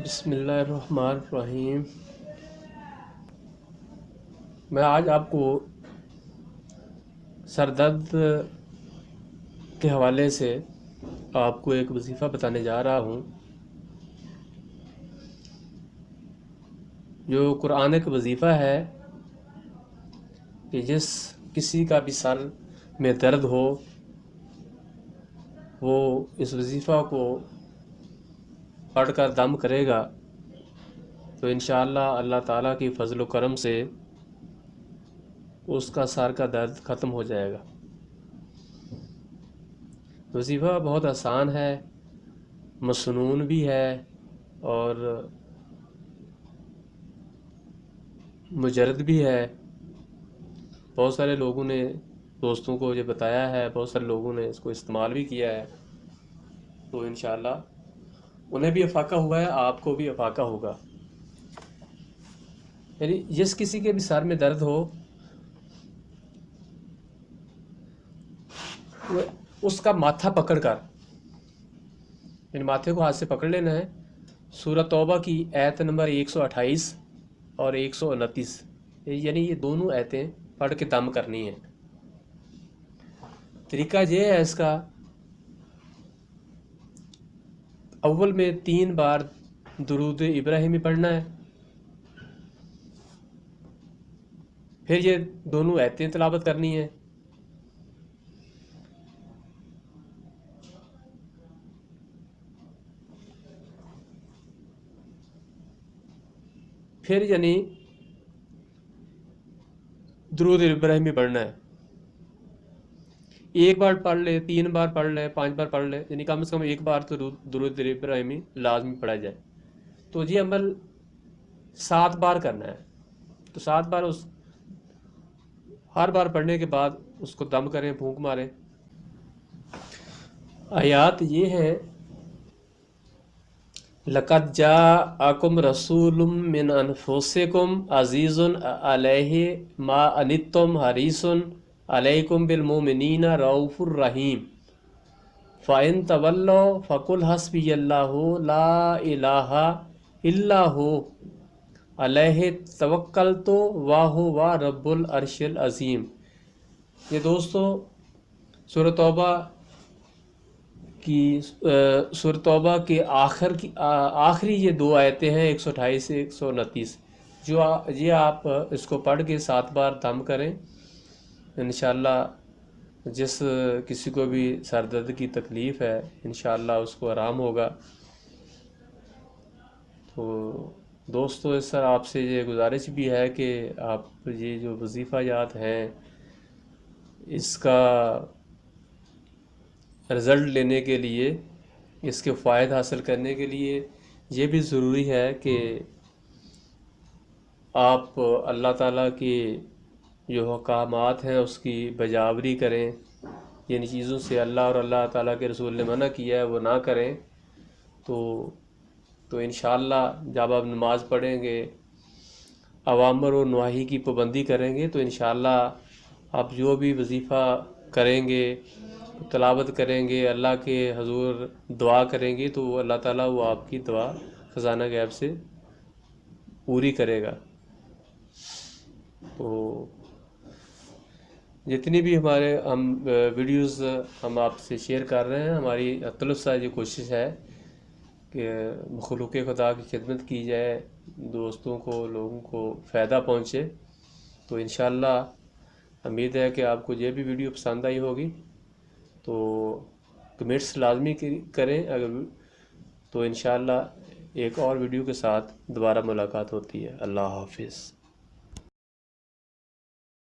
بسم اللہ الرحمن الرحیم۔ میں آج آپ کو سر درد کے حوالے سے آپ کو ایک وظیفہ بتانے جا رہا ہوں جو قرآن کا وظیفہ ہے کہ جس کسی کا بھی سر میں درد ہو وہ اس وظیفہ کو پڑھ کر دم کرے گا تو انشاءاللہ اللہ تعالیٰ کی فضل و کرم سے اس کا سر کا درد ختم ہو جائے گا۔ وظیفہ بہت آسان ہے، مسنون بھی ہے اور مجرد بھی ہے۔ بہت سارے لوگوں نے دوستوں کو یہ بتایا ہے، بہت سارے لوگوں نے اس کو استعمال بھی کیا ہے، تو انشاءاللہ انہیں بھی افاقہ ہوا ہے، آپ کو بھی افاقہ ہوگا۔ یعنی جس کسی کے بھی سر میں درد ہو اس کا ماتھا پکڑ کر، یعنی ماتھے کو ہاتھ سے پکڑ لینا ہے۔ سورۃ توبہ کی آیت نمبر 128 اور 129، یعنی یہ دونوں آیتیں پڑھ کے دم کرنی ہیں۔ طریقہ یہ ہے اس کا، اول میں 3 بار درود ابراہیمی پڑھنا ہے، پھر یہ دونوں آیتیں تلاوت کرنی ہیں، پھر یعنی درود ابراہیمی پڑھنا ہے۔ ایک بار پڑھ لے، 3 بار پڑھ لے، 5 بار پڑھ لے، یعنی کم سے کم ایک بار تو درود ابراہیمی لازمی پڑھا جائے۔ تو یہ عمل 7 بار کرنا ہے، تو 7 بار ہر بار پڑھنے کے بعد اس کو دم کریں، پھونک ماریں۔ آیات یہ ہیں: لَقَدْ جَاءَكُمْ رَسُولٌ مِّنْ أَنفُسِكُمْ عَزِيزٌ عَلَيْهِ مَا عَنِتُّمْ حَرِيصٌ عَلَيْكُمْ بِالْمُؤْمِنِينَ رَءُوفٌ رَحِيمٌ فَإِن تَوَلَّوْا فَقُلْ حَسْبِيَ اللَّهُ لَا إِلَٰهَ إِلَّا هُوَ عَلَيْهِ تَوَكَّلْتُ وَهُوَ رَبُّ الْعَرْشِ الْعَظِيمِ۔ یہ دوستو سورۃ توبہ کی سورۃ توبہ کے آخری یہ 2 آیتیں ہیں، 128 سے 129، جو یہ آپ اس کو پڑھ کے 7 بار دم کریں، انشاءاللہ جس کسی کو بھی سر درد کی تکلیف ہے انشاءاللہ اس کو آرام ہوگا۔ تو دوستو اس طرح آپ سے یہ گزارش بھی ہے کہ آپ یہ جو وظیفہ جات ہیں اس کا رزلٹ لینے کے لیے، اس کے فوائد حاصل کرنے کے لیے یہ بھی ضروری ہے کہ آپ اللہ تعالیٰ کی جو حکامات ہیں اس کی بجاوری کریں، یعنی چیزوں سے اللہ اور اللہ تعالیٰ کے رسول نے منع کیا ہے وہ نہ کریں۔ تو انشاءاللہ جب آپ نماز پڑھیں گے، اوامر و نواہی کی پابندی کریں گے، تو انشاءاللہ آپ جو بھی وظیفہ کریں گے، تلاوت کریں گے، اللہ کے حضور دعا کریں گے، تو اللہ تعالیٰ وہ آپ کی دعا خزانہ غیب سے پوری کرے گا۔ تو جتنی بھی ہم ویڈیوز ہم آپ سے شیئر کر رہے ہیں، ہماری طلب سے یہ کوشش ہے کہ مخلوق خدا کی خدمت کی جائے، دوستوں کو، لوگوں کو فائدہ پہنچے۔ تو انشاءاللہ امید ہے کہ آپ کو یہ بھی ویڈیو پسند آئی ہوگی، تو کمنٹس لازمی کریں اگر تو انشاءاللہ ایک اور ویڈیو کے ساتھ دوبارہ ملاقات ہوتی ہے۔ اللہ حافظ۔